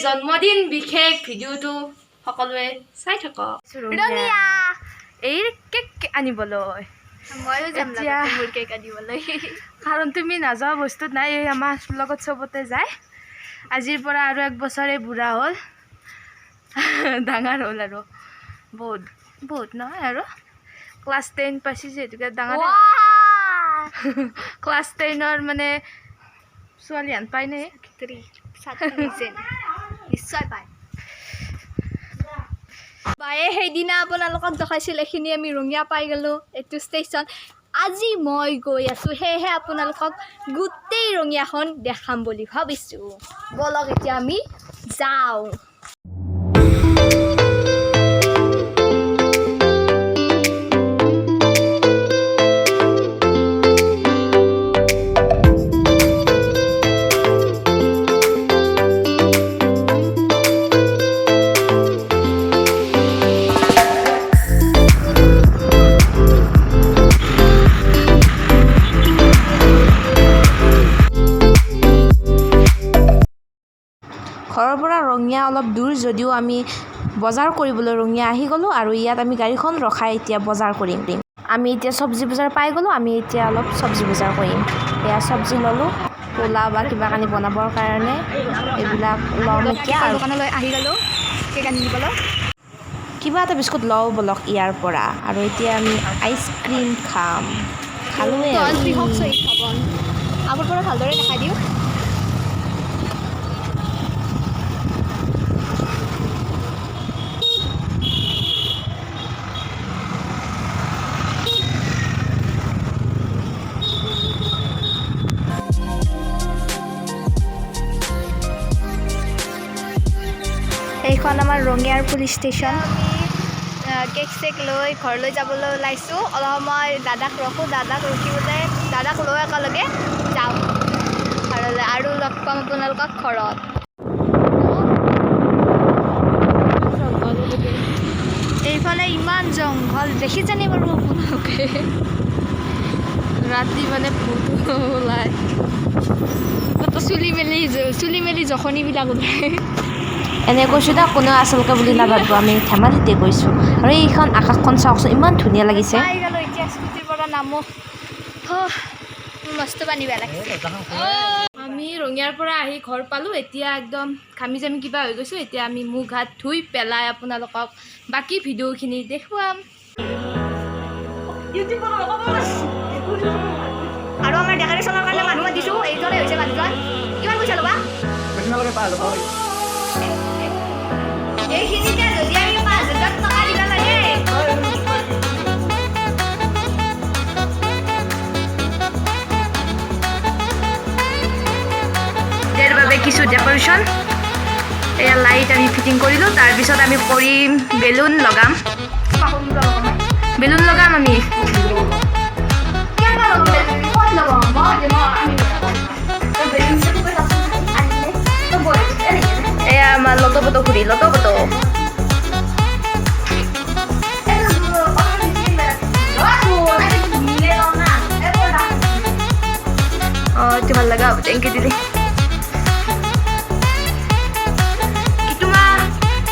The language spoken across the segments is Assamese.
জন্মদিন বিশেষ ভিডিঅ'টো সকলোৱে চাই থাকক। ৰঙিয়া এই কেক আনিবলৈ ময়ো যাম এতিয়া মোৰ কেক আনিবলৈ কাৰণ তুমি নাযোৱা বস্তুত নাই। এই আমাৰ লগত চবতে যায়। আজিৰ পৰা আৰু 1 বছৰে বুঢ়া হ'ল, ডাঙৰ হ'ল আৰু বহুত নহয় আৰু ক্লাছ 10 পাইছে যিহেতুকে ডাঙৰ ক্লাছ 10ৰ মানে ছোৱালী আন পাই নে নিশ্চয় পায়। বায়ে সেইদিনা আপোনালোকক দেখাইছিল, এইখিনি আমি ৰঙিয়া পাই গ'লোঁ। এইটো ষ্টেচন। আজি মই গৈ আছোঁ, সেয়েহে আপোনালোকক গোটেই ৰঙিয়াখন দেখাম বুলি ভাবিছোঁ। ব'লক এতিয়া আমি যাওঁ। ঘৰৰ পৰা ৰঙিয়া অলপ দূৰ যদিও আমি বজাৰ কৰিবলৈ ৰঙিয়া আহি গ'লোঁ আৰু ইয়াত আমি গাড়ীখন ৰখাই এতিয়া বজাৰ কৰিম। আমি এতিয়া চব্জি বজাৰ পাই গ'লোঁ। আমি এতিয়া অলপ চব্জি বজাৰ কৰিম। এয়া চব্জি ল'লোঁ, পোলাও বা কিবা কানি বনাবৰ কাৰণে এইবিলাক ল'ম এতিয়া। আৰু দোকানলৈ আহি গ'লোঁ কেক আনি দিবলৈ। কিবা এটা বিস্কুট লওঁ বলক ইয়াৰ পৰা। আৰু এতিয়া আমি আইচক্ৰীম খাম। খালোঁৱে আগৰ পৰা ভালদৰে দেখাই দিওঁ। এইখন আমাৰ ৰঙিয়াৰ পুলিচ ষ্টেচন। কেক চেক লৈ ঘৰলৈ যাবলৈ ওলাইছোঁ। অলপ সময় দাদাক ৰখোঁ, দাদাক ৰখিবলৈ দাদাক লৈ একেলগে যাওঁ ঘৰলৈ আৰু লগ পাম আপোনালোকক ঘৰত। এইফালে ইমান জংঘল দেখিছেনে বাৰু আপোনালোকে? ৰাতি মানে ভূত ওলায়, চুলি মেলি জখনিবিলাক ওলায়। এনে কৈছোঁ না, কোনো আচলকৈ বুলি নাভাবিব, আমি ধেমালিতে কৈছোঁ। আৰু এইখন আকাশখন চাওকচোন, ইমান ধুনীয়া লাগিছে। পাই গ'লোঁ এতিয়া স্কুটিৰ পৰা নামো। মস্ত পানী বেয়া লাগিছে। আমি ৰঙিয়াৰ পৰা আহি ঘৰ পালোঁ। এতিয়া একদম ঘামি জামি কিবা হৈ গৈছোঁ। এতিয়া আমি মুখ হাত ধুই পেলাই আপোনালোকক বাকী ভিডিঅ'খিনি দেখুৱাম। আৰু আমাৰ ডেকৰেশ্যনৰ কাৰণে মানুহ মাতিছোঁ। এইজনে হৈছে মানুহজন। কিমান পইচা ল'বা? এইখিনিতে যদি আমি 5,000 টকা দিব লাগে। ইয়াৰ বাবে কিছু ডেকৰেশ্যন, এয়া লাইট আমি ফিটিং কৰিলোঁ। তাৰপিছত আমি কৰিম বেলুন লগাম আমি। এয়া আমাৰ লতপত ঘূৰি লতপত। অঁ এইটো ভাল লগা হ'ব। থেংক ইউ দিদি।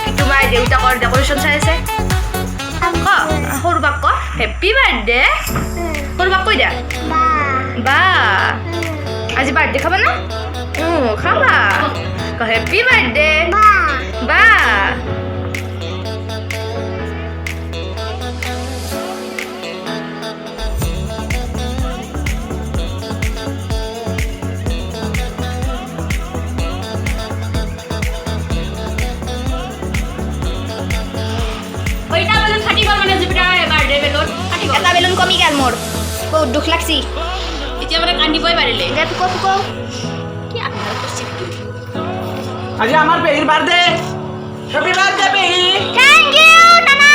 কিটুমাই দেউতাকৰ ডেকৰেশ্যন চাই আছে। সৰু বাক ক হেপ্পী বাৰ্থডে। সৰু বাক কৈ দিয়া বা আজি বাৰ্থডে খাবা না? খাবা। হেপ্পী বাৰ্থডে বা। এটা বেলুন কমি গেল মোৰ, বহুত দুখ লাগছি। এতিয়া মানে কান্দিবই পাৰিলে। আজি আমাৰ পেহিৰ বাৰ্থডে। হ্যাপি বাৰ্থডে পেহি। থ্যাংক ইউ নানা।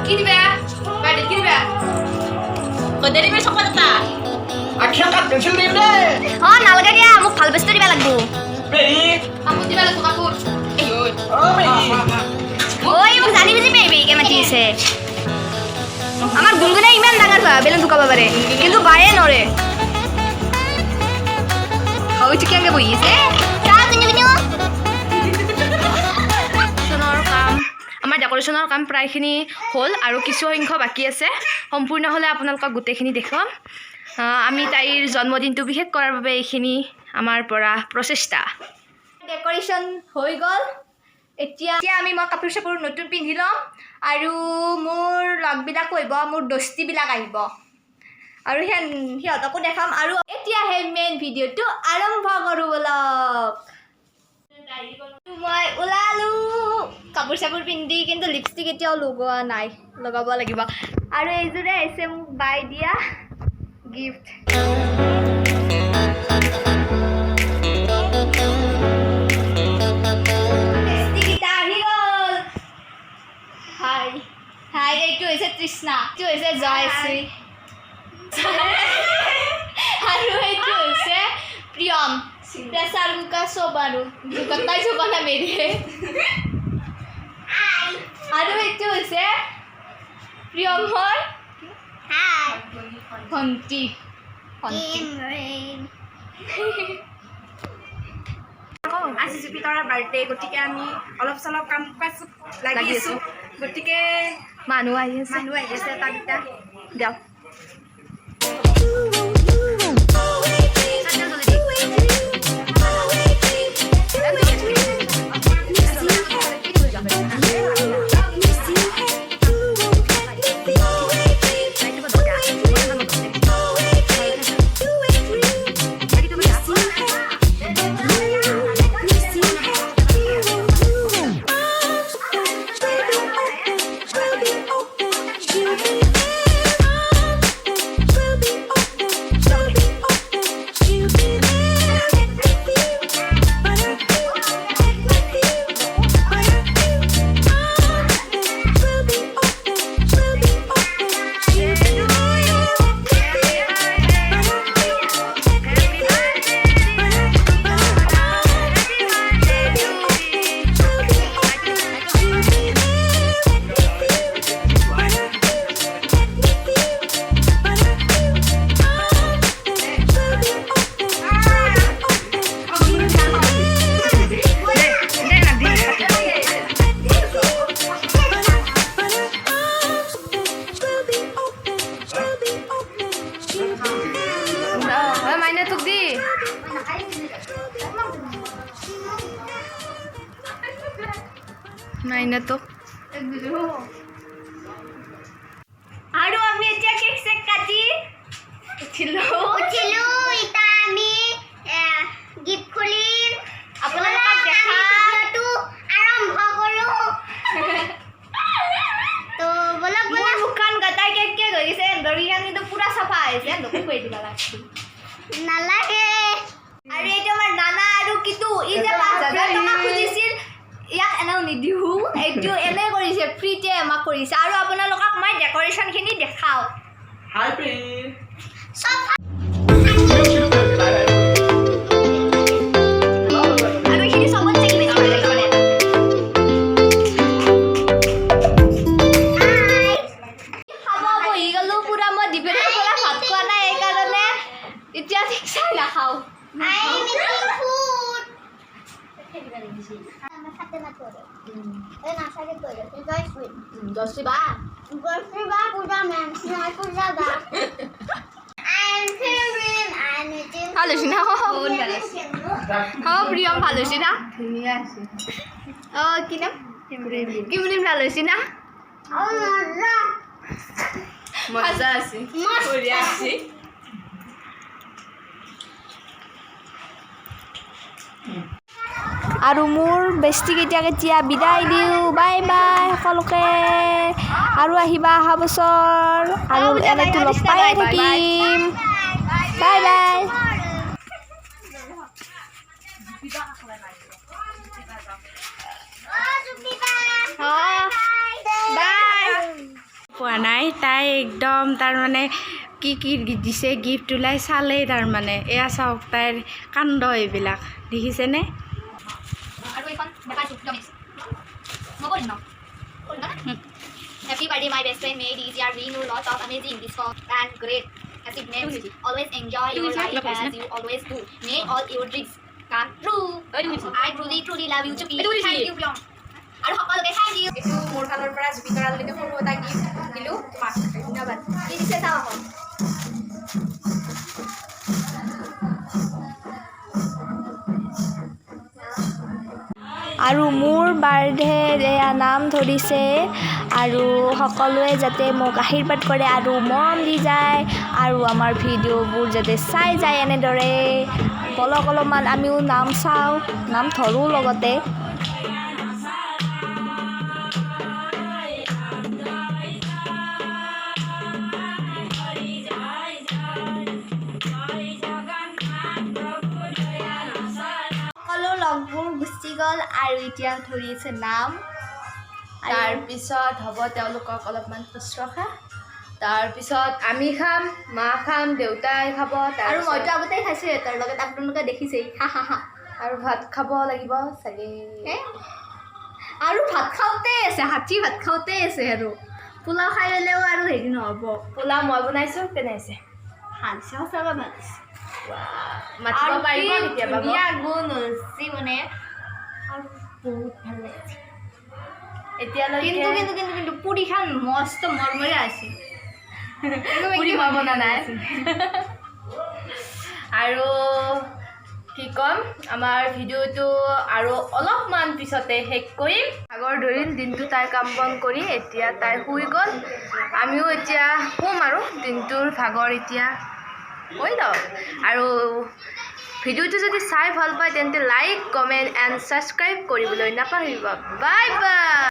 কি দিবা? বাৰ্থডে কি দিবা? কদে দিবা চকলেট এটা? আখিয়া কাট পেন্সিল দিম দে। নালাগে দিয়া, মোক ভাল বস্তু দিবা লাগব। পেহি। কাপোৰ দিবা লাগিব কাপোৰ। ও পেহি। ঐ মোক জানি বুজি পেহিকে মাতি আছে। আমাৰ গুনগুনে ইমান ডাঙৰ বেলুন ঢুকাব পাৰে, কিন্তু বায়ে নৰে। খাওঁতে কেনেকৈ বহি আছে? আমাৰ ডেকৰেশ্যনৰ কাম প্ৰায়খিনি হ'ল আৰু কিছু সংখ্যক বাকী আছে সম্পূৰ্ণ হ'লে আপোনালোকক গোটেইখিনি দেখুৱাম আমি তাইৰ জন্মদিনটো বিশেষ কৰাৰ বাবে এইখিনি আমাৰ পৰা প্ৰচেষ্টা ডেকৰেশ্যন হৈ গ'ল এতিয়া মই কাপোৰ চাপোৰ নতুন পিন্ধি ল'ম আৰু মোৰ লগবিলাকো আহিব মোৰ দোস্তিবিলাক আহিব আৰু সিহঁতকো দেখাম আৰু এতিয়া সেই মেইন ভিডিঅ'টো আৰম্ভ কৰোঁ বলক মই ওলালোঁ কাপোৰ চাপোৰ পিন্ধি কিন্তু লিপষ্টিক এতিয়াও লগোৱা নাই লগাব লাগিব আৰু এইযোৰে আহিছে মোক বাই দিয়া গিফ্ট হাই এইটো হৈছে তৃষ্ণা এইটো হৈছে জয়শ্ৰী আৰু এইটো হৈছে প্ৰিয়ম প্ৰেছাৰ কুকাৰ চব আৰু তাই চকনা মেৰে আৰু এইটো হৈছে প্ৰিয়মৰ ভণ্টি আজি জুপিটাৰৰ বাৰ্থডে গতিকে আমি অলপ চলপ কাম কাজ লাগি আছোঁ গতিকে মানুহ আহি আছে তাত দিয়ক নাই না তো আৰু আমি এতিয়া কেক চেক কাটি উঠিলো ইটা আমি গিফ্ট খুলিম আপোনালোকক দেখাটো আৰম্ভ কৰোঁ তো বলক মোৰ মুখখন গটাই কেক হৈ গৈছে দৰিয়ান কিন্তু পুৰা চাফা হৈছে নকো কৈ দিবা লাগছি নালাগে আৰু এইটো আমাৰ নানা আৰু কিটো ই যে 5000 টকা খুজিছিল ইয়াক এনেও নিদিওঁ এইটো এনে কৰিছে ফ্ৰীতে আমাক কৰিছে আৰু আপোনালোকক মই ডেকৰেশ্যনখিনি দেখাওঁ হাই পি আৰু এইখিনি চবত চেকি বেছি ভাল লাগিব মানে খাব বহি গ'লোঁ পুৰা মই দিপেনৰ পৰা ভাত খোৱা নাই এইকাৰণে এতিয়া ঠিক চাই নাখাওঁ ভাল হৈছে না প্ৰিয়ম ভাল হৈছে না কি নাম কি বুলি ভাল হৈছে না মজা আছে বঢ়িয়া আছে আৰু মোৰ বেষ্টিকেইটাক এতিয়া বিদায় দিওঁ বাই বাই সকলোকে আৰু আহিবা অহা বছৰ আৰু এনেকৈ লগ পাই থাকিম বাই বাই পোৱা নাই তাই একদম তাৰমানে কি দিছে গিফ্ট ওলাই চালেই তাৰমানে এয়া চাওক তাইৰ কাণ্ড এইবিলাক দেখিছেনে Happy birthday, my best friend. May this year bring you lots of amazing discounts and great achievements. Always enjoy your life as you always do. May all your dreams come true. I truly love you, Chupi. Thank you, Pyong. আৰু সকলোকে খাই দিওঁ এইটো মোৰ ফালৰ পৰা জুবিতৰালৈকে সৰু এটা গিফ্ট দিলোঁ তোমাক ধন্যবাদ কি দিছে চাওঁ আকৌ আৰু মোৰ বাৰ্থডে এয়া নাম ধৰিছে আৰু সকলোৱে যাতে মোক আশীৰ্বাদ কৰে আৰু মৰম দি যায় আৰু আমাৰ ভিডিঅ'বোৰ যাতে চাই যায় এনেদৰে বলক অলপমান আমিও নাম চাওঁ নাম ধৰোঁ লগতে সকলো লগবোৰ গুচি গ'ল আৰু এতিয়া ধৰি আছে নাম তাৰপিছত হ'ব তেওঁলোকক অলপমান শুশ্ৰূষা তাৰপিছত আমি খাম মা খাম দেউতাই খাব আৰু মইতো আগতেই খাইছোঁ সিহঁতৰ লগত আপোনালোকে দেখিছেই হা হা হা আৰু ভাত খাব লাগিব চাগে আৰু ভাত খাওঁতেই আছে হাতী ভাত খাওঁতেই আছে আৰু পোলাও খাই ল'লেও আৰু হেৰি নহ'ব পোলাও মই বনাইছোঁ কেনেছে হালচা সঁচাকৈ ভাল আছে মাতিব পাৰিব কেতিয়াবা মোক? ধুনীয়া গুণ হৈছে মানে আৰু বহুত ভাল লাগিছে এতিয়ালৈকে কিন্তু পুৰিখন মস্ত মৰমৰে আছে পুৰি মই বনা নাই আৰু কি ক'ম আমাৰ ভিডিঅ'টো আৰু অলপমান পিছতে শেষ কৰিম আগৰ ধৰিল দিনটো তাই কাম বন কৰি এতিয়া তাই শুই গ'ল আমিও এতিয়া শুম আৰু দিনটোৰ ভাগৰ এতিয়া হৈ লওক আৰু ভিডিঅ'টো যদি চাই ভাল পায় তেন্তে লাইক কমেণ্ট এণ্ড ছাবস্ক্ৰাইব কৰিবলৈ নাপাহৰিব বাই বাই